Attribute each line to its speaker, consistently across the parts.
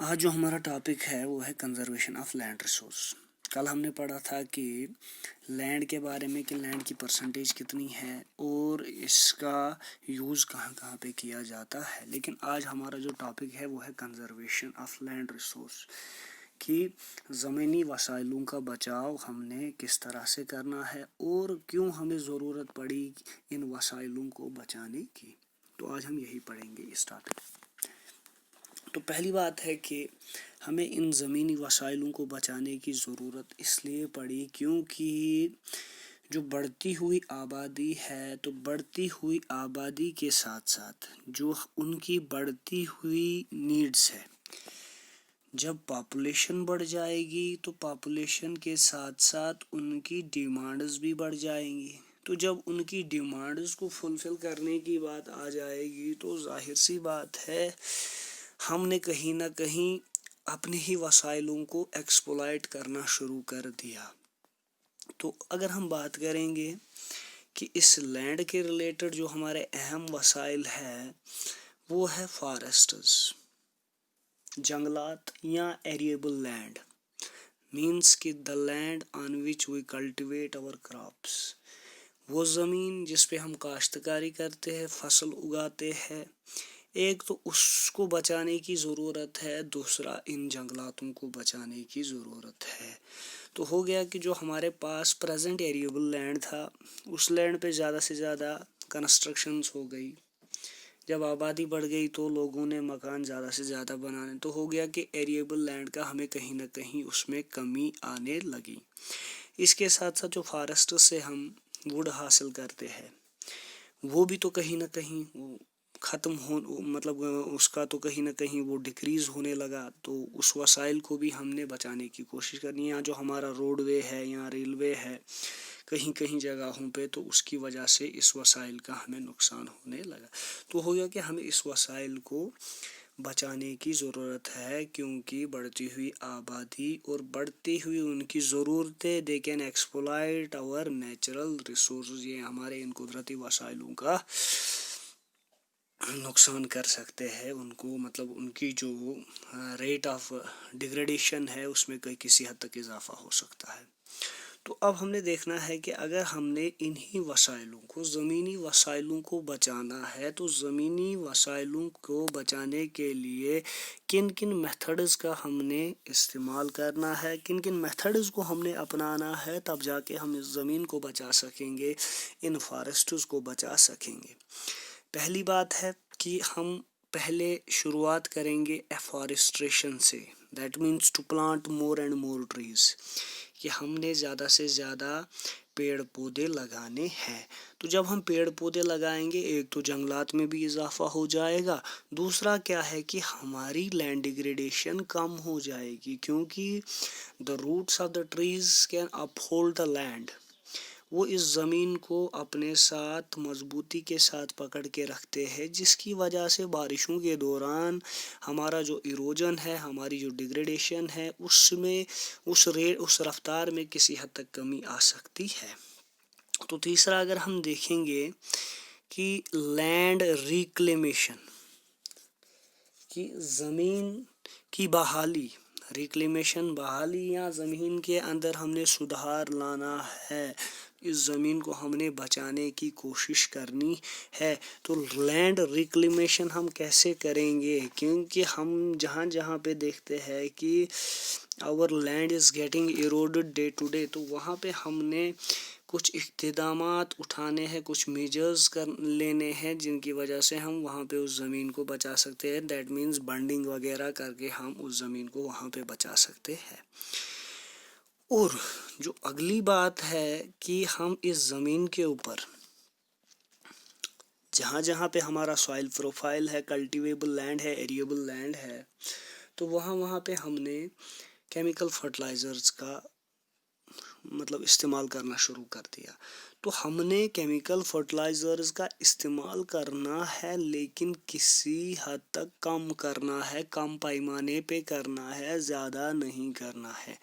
Speaker 1: आज जो हमारा टॉपिक है वो है कंजर्वेशन ऑफ लैंड रिसोर्स। कल हमने पढ़ा था कि लैंड के बारे में कि लैंड की परसेंटेज कितनी है और इसका यूज़ कहाँ कहाँ पे किया जाता है। लेकिन आज हमारा जो टॉपिक है वो है कंजर्वेशन ऑफ लैंड रिसोर्स, कि ज़मीनी वसाइलों का बचाव हमने किस तरह से करना है और क्यों हमें ज़रूरत पड़ी इन वसाइलों को बचाने की। तो आज हम यही पढ़ेंगे इस टॉपिक। तो पहली बात है कि हमें इन ज़मीनी वसाइलों को बचाने की ज़रूरत इसलिए पड़ी क्योंकि जो बढ़ती हुई आबादी है, तो बढ़ती हुई आबादी के साथ साथ जो उनकी बढ़ती हुई नीड्स है, जब पॉपुलेशन बढ़ जाएगी तो पॉपुलेशन के साथ साथ उनकी डिमांड्स भी बढ़ जाएंगी। तो जब उनकी डिमांड्स को फुलफ़िल करने की बात आ जाएगी तो जाहिर सी बात है हमने कहीं ना कहीं अपने ही वसाइलों को एक्सप्लॉइट करना शुरू कर दिया। तो अगर हम बात करेंगे कि इस लैंड के रिलेटेड जो हमारे अहम वसाइल है वो है फॉरेस्ट्स, जंगलात या एरिएबल लैंड, मीन्स कि the land on which we cultivate our crops, वो ज़मीन जिस पे हम काश्तकारी करते हैं, फसल उगाते हैं। एक तो उसको बचाने की ज़रूरत है, दूसरा इन जंगलातों को बचाने की ज़रूरत है। तो हो गया कि जो हमारे पास प्रेजेंट एरिएबल लैंड था उस लैंड पे ज़्यादा से ज़्यादा कंस्ट्रक्शंस हो गई। जब आबादी बढ़ गई तो लोगों ने मकान ज़्यादा से ज़्यादा बनाने, तो हो गया कि एरिएबल लैंड का हमें कहीं ना कहीं उसमें कमी आने लगी। इसके साथ साथ जो फॉरेस्ट से हम वुड हासिल करते हैं वो भी तो कहीं ना कहीं ख़त्म हो, मतलब उसका तो कहीं ना कहीं वो डिक्रीज़ होने लगा। तो उस वसाइल को भी हमने बचाने की कोशिश करनी है। यहाँ जो हमारा रोडवे है या रेलवे है कहीं कहीं जगहों पे, तो उसकी वजह से इस वसाइल का हमें नुकसान होने लगा। तो हो गया कि हमें इस वसाइल को बचाने की ज़रूरत है क्योंकि बढ़ती हुई आबादी और बढ़ती हुई उनकी ज़रूरतें, they can exploit our natural resource, ये हमारे इन कुदरती वसाइलों का नुकसान कर सकते हैं उनको, मतलब उनकी जो रेट ऑफ डिग्रेडेशन है उसमें कई किसी हद तक इजाफा हो सकता है। तो अब हमने देखना है कि अगर हमने इन्हीं वसाइलों को, ज़मीनी वसाइलों को बचाना है, तो ज़मीनी वसाइलों को बचाने के लिए किन किन मेथड्स का हमने इस्तेमाल करना है, किन किन मेथड्स को हमने अपनाना है, तब जाके हम इस ज़मीन को बचा सकेंगे, इन फॉरेस्ट्स को बचा सकेंगे। पहली बात है कि हम पहले शुरुआत करेंगे एफॉरेस्ट्रेशन से, that means to plant more and more trees, कि हमने ज़्यादा से ज़्यादा पेड़ पौधे लगाने हैं। तो जब हम पेड़ पौधे लगाएंगे, एक तो जंगलात में भी इजाफा हो जाएगा, दूसरा क्या है कि हमारी लैंड डिग्रेडेशन कम हो जाएगी, क्योंकि the roots of the trees can uphold the land, वो इस ज़मीन को अपने साथ मजबूती के साथ पकड़ के रखते हैं, जिसकी वजह से बारिशों के दौरान हमारा जो इरोजन है, हमारी जो डिग्रेडेशन है, उसमें उस रफ्तार में किसी हद तक कमी आ सकती है। तो तीसरा अगर हम देखेंगे कि लैंड रिक्लेमेशन, कि ज़मीन की बहाली, रिक्लेमेशन बहाली, या ज़मीन के अंदर हमने सुधार लाना है, इस ज़मीन को हमने बचाने की कोशिश करनी है। तो लैंड रिक्लेमेशन हम कैसे करेंगे, क्योंकि हम जहाँ जहाँ पे देखते हैं कि our land is getting eroded day to day, तो वहाँ पे हमने कुछ इक़्तिदामात उठाने हैं, कुछ मेजर्स कर लेने हैं, जिनकी वजह से हम वहाँ पे उस ज़मीन को बचा सकते हैं। दैट मीन्स बंडिंग वगैरह करके हम उस ज़मीन को वहाँ पे बचा सकते हैं। और जो अगली बात है कि हम इस ज़मीन के ऊपर जहाँ जहाँ पे हमारा सॉइल प्रोफाइल है, कल्टीवेबल लैंड है, एरिएबल लैंड है, तो वहाँ वहाँ पे हमने केमिकल फर्टिलाइज़र्स का मतलब इस्तेमाल करना शुरू कर दिया। तो हमने केमिकल फर्टिलाइज़र्स का इस्तेमाल करना है, लेकिन किसी हद तक कम करना है, कम पैमाने पे करना है, ज़्यादा नहीं करना है।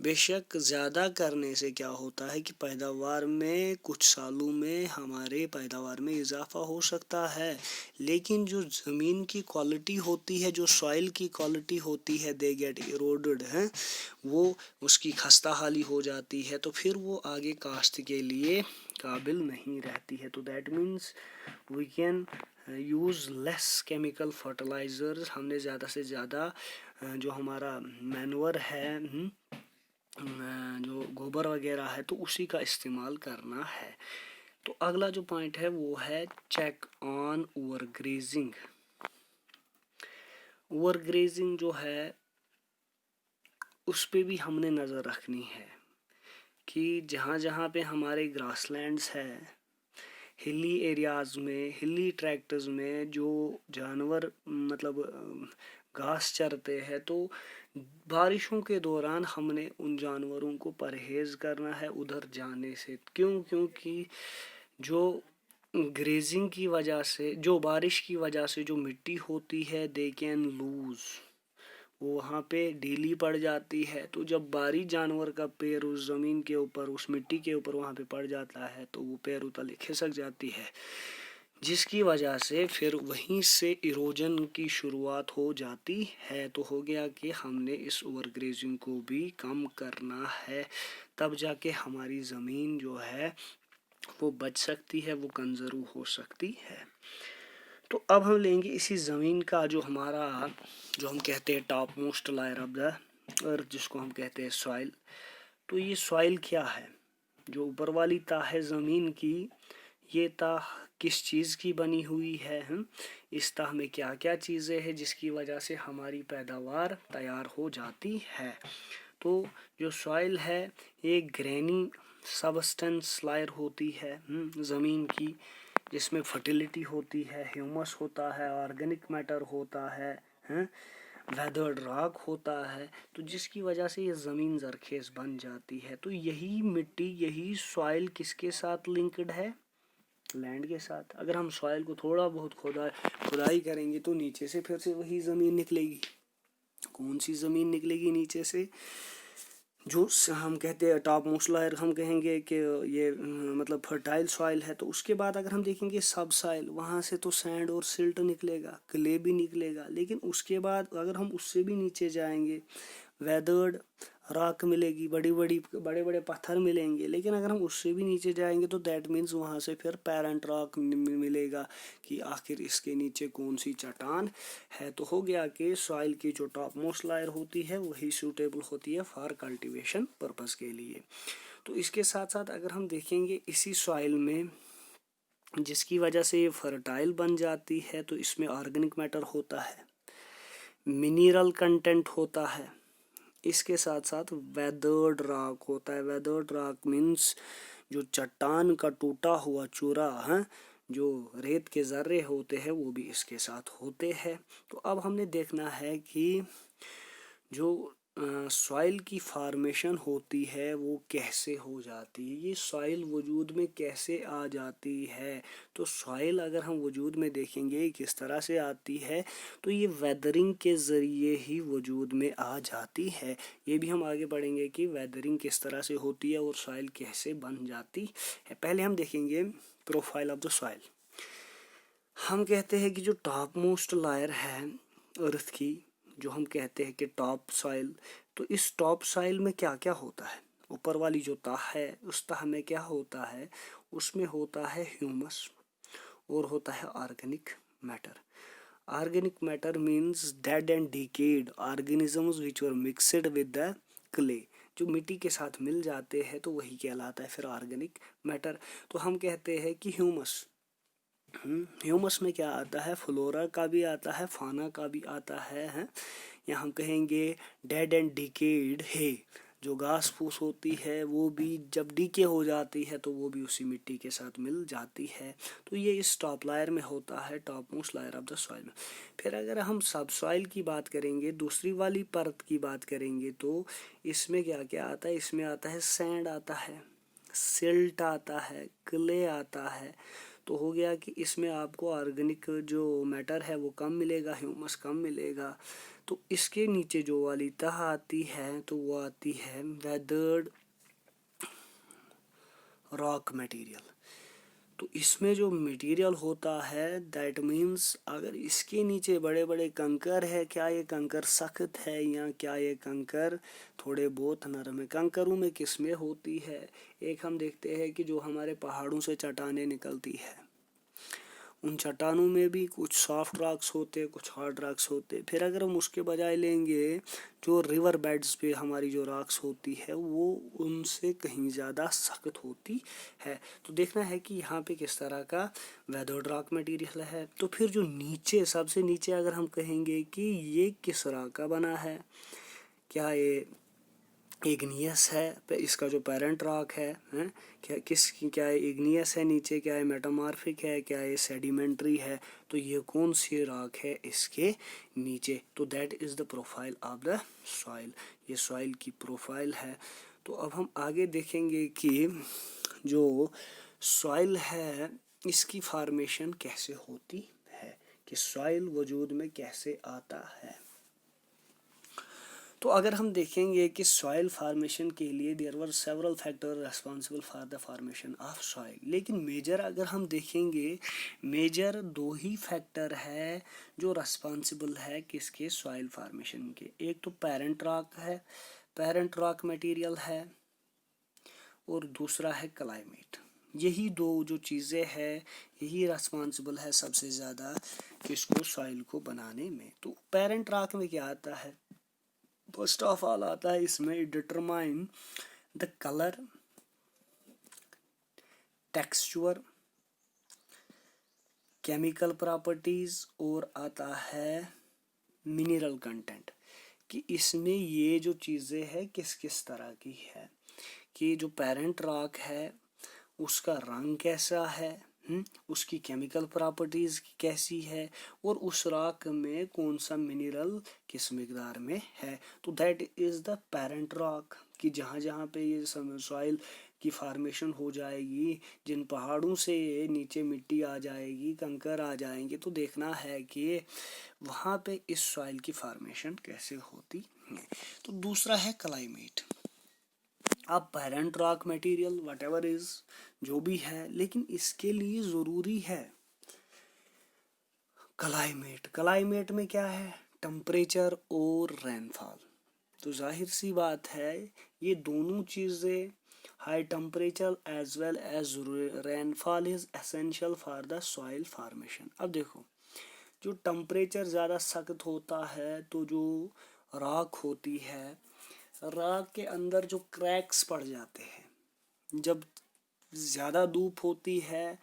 Speaker 1: बेशक ज़्यादा करने से क्या होता है कि पैदावार में कुछ सालों में हमारे पैदावार में इजाफा हो सकता है, लेकिन जो ज़मीन की क्वालिटी होती है, जो सॉइल की क्वालिटी होती है, दे गेट इरोडेड है, वो उसकी खस्ता हाली हो जाती है, तो फिर वो आगे काश्त के लिए काबिल नहीं रहती है। तो that means we can use less chemical fertilisers. हमने ज़्यादा से ज़्यादा जो हमारा मैन्योर है, जो गोबर वगैरह है, तो उसी का इस्तेमाल करना है। तो अगला जो पॉइंट है वो है चेक ऑन ओवरग्रेजिंग। ओवरग्रेजिंग जो है उस पे भी हमने नज़र रखनी है कि जहाँ जहाँ पे हमारे ग्रासलैंड्स है, हिली एरियाज़ में, हिली ट्रैक्टर्स में जो जानवर मतलब घास चरते हैं, तो बारिशों के दौरान हमने उन जानवरों को परहेज़ करना है उधर जाने से। क्योंकि जो ग्रेजिंग की वजह से, जो बारिश की वजह से जो मिट्टी होती है, दे कैन लूज, वो वहाँ पे ढीली पड़ जाती है। तो जब बारी जानवर का पैर उस ज़मीन के ऊपर, उस मिट्टी के ऊपर वहाँ पे पड़ जाता है, तो वो पैर उतले खिसक जाती है, जिसकी वजह से फिर वहीं से इरोजन की शुरुआत हो जाती है। तो हो गया कि हमने इस ओवरग्रेजिंग को भी कम करना है, तब जाके हमारी ज़मीन जो है वो बच सकती है, वो कंजर्व हो सकती है। तो अब हम लेंगे इसी ज़मीन का जो हमारा, जो हम कहते हैं top most layer of the earth, जिसको हम कहते हैं सॉइल। तो ये सॉइल क्या है? जो ऊपर वाली तह है ज़मीन की, ये तह किस चीज़ की बनी हुई है? इस तह में क्या क्या चीज़ें हैं जिसकी वजह से हमारी पैदावार तैयार हो जाती है? तो जो सॉइल है ये ग्रेनी सबस्टेंस लायर होती है ज़मीन की, जिसमें फर्टिलिटी होती है, ह्यूमस होता है, ऑर्गेनिक मैटर होता है, वेदर्ड रॉक होता है, तो जिसकी वजह से ये ज़मीन ज़रखेज़ बन जाती है। तो यही मिट्टी, यही सॉइल किसके साथ लिंक्ड है? लैंड के साथ। अगर हम सॉइल को थोड़ा बहुत खुदाई करेंगे तो नीचे से फिर से वही ज़मीन निकलेगी। कौन सी ज़मीन निकलेगी नीचे से? जो हम कहते हैं टॉप मोस्ट लायर, हम कहेंगे कि ये मतलब फर्टाइल सॉइल है। तो उसके बाद अगर हम देखेंगे सब सॉइल, वहाँ से तो सैंड और सिल्ट निकलेगा, क्ले भी निकलेगा, लेकिन उसके बाद अगर हम उससे भी नीचे जाएंगे, वेदर्ड रॉक मिलेगी, बड़े बड़े पत्थर मिलेंगे। लेकिन अगर हम उससे भी नीचे जाएंगे तो दैट मीन्स वहाँ से फिर पेरेंट रॉक मिलेगा कि आखिर इसके नीचे कौन सी चट्टान है। तो हो गया कि सॉइल की जो टॉप मोस्ट लायर होती है वही सूटेबल होती है फॉर कल्टीवेशन पर्पस के लिए। तो इसके साथ साथ अगर हम देखेंगे इसी सॉइल में, जिसकी वजह से ये फर्टाइल बन जाती है, तो इसमें ऑर्गेनिक मैटर होता है, मिनरल कंटेंट होता है, इसके साथ साथ वेदर्ड रॉक होता है। वेदर्ड रॉक मीन्स जो चट्टान का टूटा हुआ चूरा है, जो रेत के ज़र्रे होते हैं, वो भी इसके साथ होते हैं। तो अब हमने देखना है कि जो सॉइल की फॉर्मेशन होती है वो कैसे हो जाती है, ये सॉइल वजूद में कैसे आ जाती है। तो सॉइल अगर हम वजूद में देखेंगे किस तरह से आती है, तो ये वेदरिंग के ज़रिए ही वजूद में आ जाती है। ये भी हम आगे पढ़ेंगे कि वेदरिंग किस तरह से होती है और सॉइल कैसे बन जाती है। पहले हम देखेंगे प्रोफाइल ऑफ द सॉइल। हम कहते हैं कि जो टॉप मोस्ट लायर है अर्थ की, जो हम कहते हैं कि टॉप सॉइल, तो इस टॉप सॉइल में क्या क्या होता है? ऊपर वाली जो तह है उस तह में क्या होता है? उसमें होता है ह्यूमस और होता है organic matter. Organic matter means dead and decade organisms which were mixed with the clay, जो मिट्टी के साथ मिल जाते हैं तो वही कहलाता है फिर ऑर्गेनिक मैटर। तो हम कहते हैं कि ह्यूमस में क्या आता है? फ्लोरा का भी आता है, फाना का भी आता है, या हम कहेंगे डेड एंड डिकेड है, जो घास फूस होती है वो भी जब डीके हो जाती है तो वो भी उसी मिट्टी के साथ मिल जाती है। तो ये इस टॉप लायर में होता है, top most layer of the soil में। फिर अगर हम सब सॉइल की बात करेंगे, दूसरी वाली परत की बात करेंगे, तो इसमें क्या क्या आता है? इसमें आता है सैंड आता है, सिल्ट आता है, क्ले आता है। तो हो गया कि इसमें आपको ऑर्गेनिक जो मैटर है वो कम मिलेगा, ह्यूमस कम मिलेगा। तो इसके नीचे जो वाली तह आती है तो वो आती है वेदर्ड रॉक मटेरियल। तो इसमें जो मटेरियल होता है दैट मीन्स अगर इसके नीचे बड़े बड़े कंकर है, क्या ये कंकर सख्त है या क्या ये कंकर थोड़े बहुत नरम है। कंकरों में किस्में होती है, एक हम देखते हैं कि जो हमारे पहाड़ों से चट्टानें निकलती है, उन चट्टानों में भी कुछ सॉफ्ट रॉक्स होते, कुछ हार्ड रॉक्स होते। फिर अगर हम उसके बजाय लेंगे जो रिवर बेड्स पे हमारी जो रॉक्स होती है वो उनसे कहीं ज़्यादा सख्त होती है। तो देखना है कि यहाँ पे किस तरह का वेदर्ड रॉक मटेरियल है। तो फिर जो नीचे सबसे नीचे अगर हम कहेंगे कि ये किस रॉक का बना है, क्या ये इग्नियस है, इसका जो पेरेंट रॉक है, क्या है इग्नियस है नीचे, क्या है मेटामॉर्फिक है, क्या है सेडिमेंट्री है। तो ये कौन सी रॉक है इसके नीचे, तो that is the profile of the soil, ये सॉइल की प्रोफाइल है। तो अब हम आगे देखेंगे कि जो सॉइल है इसकी फॉर्मेशन कैसे होती है, कि सॉइल वजूद में कैसे आता है। तो अगर हम देखेंगे कि सॉइल फार्मेशन के लिए there were several factor responsible for the formation of soil, लेकिन मेजर अगर हम देखेंगे मेजर दो ही फैक्टर है जो रेस्पॉन्सिबल है किसके, सॉइल फार्मेशन के। एक तो पेरेंट रॉक है, पेरेंट रॉक मटेरियल है, और दूसरा है क्लाइमेट। यही दो जो चीज़ें हैं यही रेस्पॉन्सिबल है सबसे ज़्यादा किसको, सॉइल को बनाने में। तो पेरेंट रॉक में क्या आता है, फर्स्ट ऑफ ऑल आता है इसमें determine the colour, texture, chemical properties, और आता है मिनरल कंटेंट, कि इसमें ये जो चीज़ें हैं किस किस तरह की है, कि जो पेरेंट रॉक है उसका रंग कैसा है, उसकी केमिकल प्रॉपर्टीज़ कैसी है, और उस रॉक में कौन सा मिनरल किस मिकदार में है। तो that is the parent rock, कि जहाँ जहाँ पे ये सॉइल की फॉर्मेशन हो जाएगी, जिन पहाड़ों से ये नीचे मिट्टी आ जाएगी, कंकर आ जाएंगे, तो देखना है कि वहाँ पे इस सॉइल की फॉर्मेशन कैसे होती है। तो दूसरा है क्लाइमेट। अब parent rock material what ever is जो भी है, लेकिन इसके लिए ज़रूरी है क्लाइमेट। क्लाइमेट में क्या है, टेम्परेचर और रेनफॉल। तो जाहिर सी बात है ये दोनों चीज़ें, high temperature as well as rainfall is essential for the soil formation. अब देखो जो टेम्परेचर ज़्यादा सख्त होता है तो जो रॉक होती है, रॉक के अंदर जो क्रैक्स पड़ जाते हैं, जब ज़्यादा धूप होती है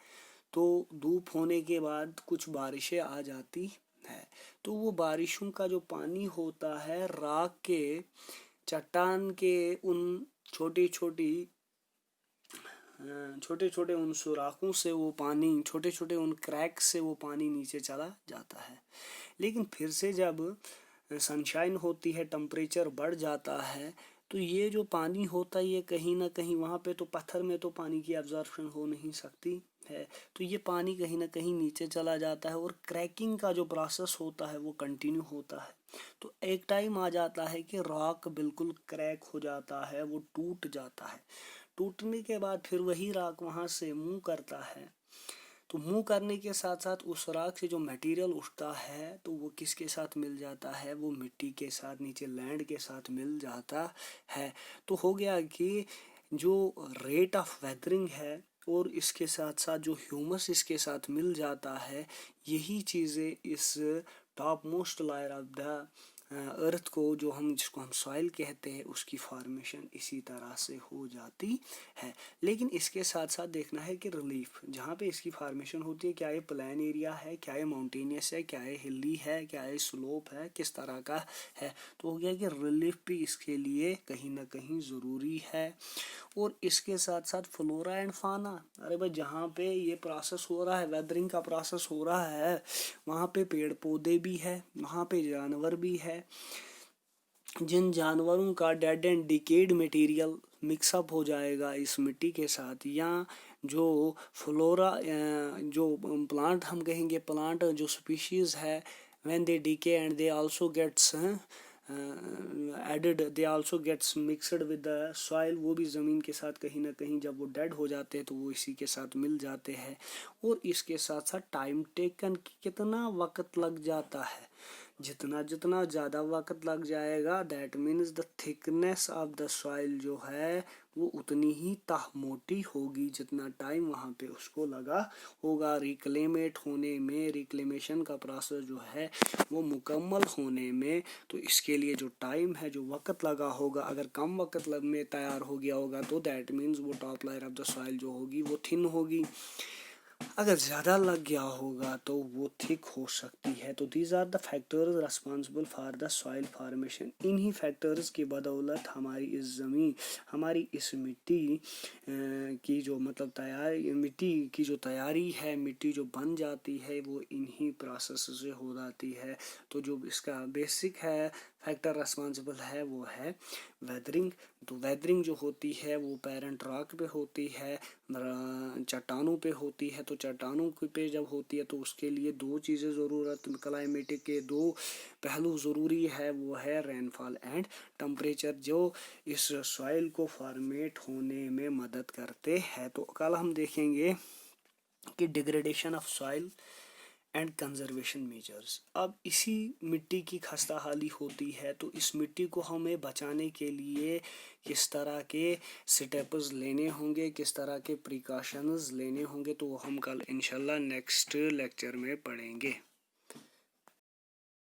Speaker 1: तो धूप होने के बाद कुछ बारिशें आ जाती है, तो वो बारिशों का जो पानी होता है रॉक के चट्टान के उन छोटी छोटे उन सुराखों से वो पानी, छोटे छोटे उन क्रैक से वो पानी नीचे चला जाता है। लेकिन फिर से जब सनशाइन होती है, टेम्परेचर बढ़ जाता है, तो ये जो पानी होता है ये कहीं ना कहीं वहाँ पे, तो पत्थर में तो पानी की एब्जॉर्प्शन हो नहीं सकती है, तो ये पानी कहीं ना कहीं नीचे चला जाता है, और क्रैकिंग का जो प्रोसेस होता है वो कंटिन्यू होता है। तो एक टाइम आ जाता है कि रॉक बिल्कुल क्रैक हो जाता है, वो टूट जाता है। टूटने के बाद फिर वही रॉक वहाँ से मूव करता है, तो मूव करने के साथ साथ उस रॉक से जो मटेरियल उठता है तो वो किसके साथ मिल जाता है, वो मिट्टी के साथ, नीचे लैंड के साथ मिल जाता है। तो हो गया कि जो रेट ऑफ वेदरिंग है और इसके साथ साथ जो ह्यूमस इसके साथ मिल जाता है, यही चीज़ें इस top most layer of the अर्थ को, जो हम जिसको हम सॉइल कहते हैं, उसकी फॉर्मेशन इसी तरह से हो जाती है। लेकिन इसके साथ साथ देखना है कि रिलीफ जहाँ पे इसकी फॉर्मेशन होती है, क्या ये प्लेन एरिया है, क्या ये माउंटेनियस है, क्या ये हिली है, क्या ये स्लोप है, किस तरह का है। तो हो गया कि रिलीफ भी इसके लिए कहीं ना कहीं ज़रूरी है। और इसके साथ साथ फ्लोरा एंड फाना, अरे भाई जहाँ पे ये प्रोसेस हो रहा है, वेदरिंग का प्रोसेस हो रहा है, वहाँ पे पेड़ पौधे भी है, वहाँ पे जानवर भी है। जिन जानवरों का dead and decayed material mix up हो जाएगा इस मिट्टी के साथ, या जो फ्लोरा जो प्लांट हम कहेंगे, प्लांट जो स्पीशीज़ है, when they decay and they also gets added, they also gets mixed with the soil, वो भी ज़मीन के साथ कहीं ना कहीं जब वो डेड हो जाते हैं तो वो इसी के साथ मिल जाते हैं। और इसके साथ साथ टाइम टेकन, कितना वक्त लग जाता है, जितना जितना ज़्यादा वक्त लग जाएगा that means the thickness of the soil जो है वो उतनी ही तह मोटी होगी, जितना टाइम वहाँ पे उसको लगा होगा रिक्लेमेट होने में, रिक्लेमेशन का प्रोसेस जो है वो मुकम्मल होने में। तो इसके लिए जो टाइम है, जो वक्त लगा होगा, अगर कम वक्त में तैयार हो गया होगा तो दैट मीन्स वो top layer of the soil जो होगी वो थिन होगी। अगर ज़्यादा लग गया होगा तो वो थिक हो सकती है। तो these are the factors responsible for the soil formation. इन्हीं फैक्टर्स की बदौलत हमारी इस ज़मीन, हमारी इस मिट्टी की जो मतलब तैयारी, मिट्टी की जो तैयारी है, मिट्टी जो बन जाती है वो इन्हीं प्रोसेस से हो जाती है। तो जो इसका बेसिक है फैक्टर रिस्पॉन्सिबल है वो है वेदरिंग। तो वेदरिंग जो होती है वो पेरेंट रॉक पे होती है, चट्टानों पे होती है। तो चट्टानों पे जब होती है तो उसके लिए दो चीज़ें ज़रूरत, क्लाइमेटिक के दो पहलू ज़रूरी है, वो है रेनफॉल एंड टेम्परेचर, जो इस सॉइल को फॉर्मेट होने में मदद करते हैं। तो कल हम देखेंगे कि degradation of soil and conservation measures. अब इसी मिट्टी की खस्ता हाली होती है तो इस मिट्टी को हमें बचाने के लिए किस तरह के स्टेप्स लेने होंगे, किस तरह के प्रिकॉशंस लेने होंगे, तो हम कल इंशाल्लाह नेक्स्ट लेक्चर में पढ़ेंगे।